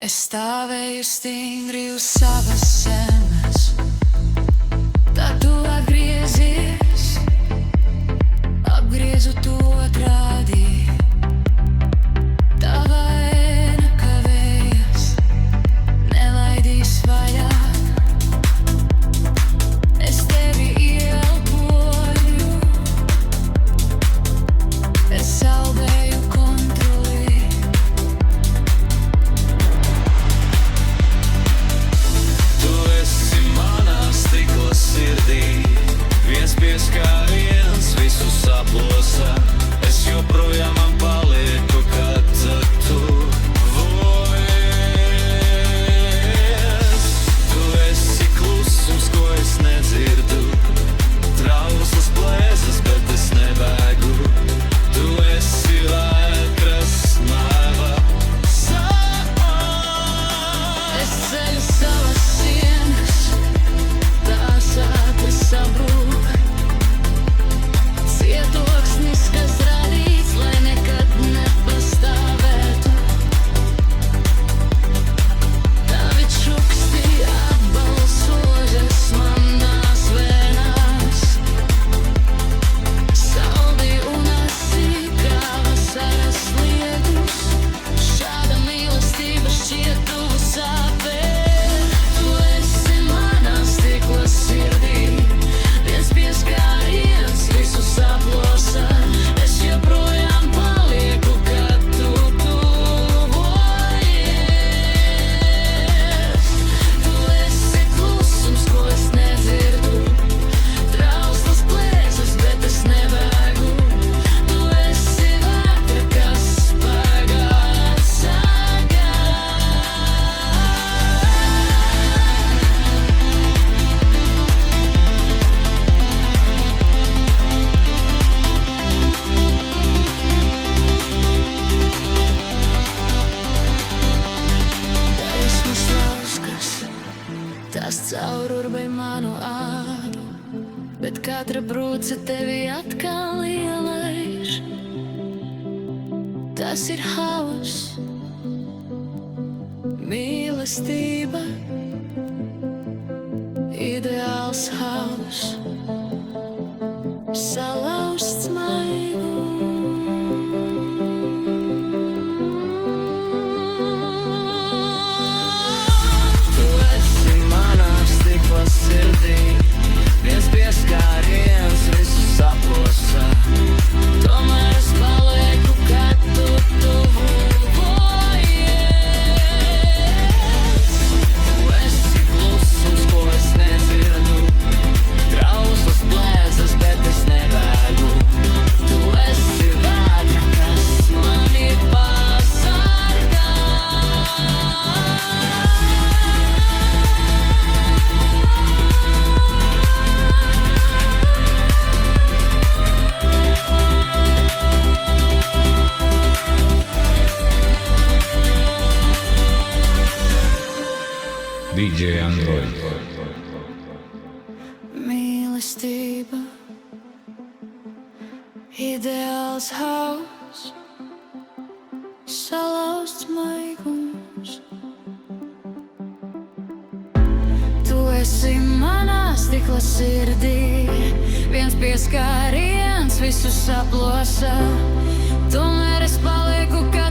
Es stāvēju stingri uz savas zemes, tad tu atgriezies, apgriezu tu otrādi. Tava ēna kavējas, nelaidīs vaļā. Es tevi ieelpoju, es zaudēju kontroli. Tu esi manā stikla sirdī, viens pieskāriens visu saplosa. Es joprojām man palieku, kad tu vojies. Tu esi klusums, ko es nedzirdu, trauslas plēsas, bet es nebēgu. Tu esi vētras nava Es ceļu savas sienas, tās ātri sabrūk. Cietoksnis, kas radīts, lai nekad nepastāvētu. Tavi čuksti atbalsojas manās vēnās. Saldi un asi kā vasaras lietus. Šāda mīlestība šķiet tuvu sāpēm. Tu esi manā stikla sirdī, viens pieskāriens visu saplosa. Es joprojām palieku, kad tu tuvojies. Tu esi klusums, ko es nedzirdu, trauslas plēsas, bet es nebēgu. Tu esi vētra, kas spēkā sagā. Gaismas lauskas, tas caururbē manu ādu, bet katra brūce tevi atkal ielaiž. Tas ir hauss, mīlestība, ideāls hauss, salauzts maigums. Tu esi manā stikla sirdī, viens pieskāriens visu saplosa. Tomēr es palieku, kad tu tuvojies. Tu esi klusums, ko es nedzirdu, trauslas plēsas, bet es nebēgu. Tu esi vētra, kas mani pasargā. DJ Android. Mīlestība, ideāls hauss, salauzts maigums. Tu esi manā stikla sirdī, viens pieskāriens visu saplosa. Tomēr es palieku, kā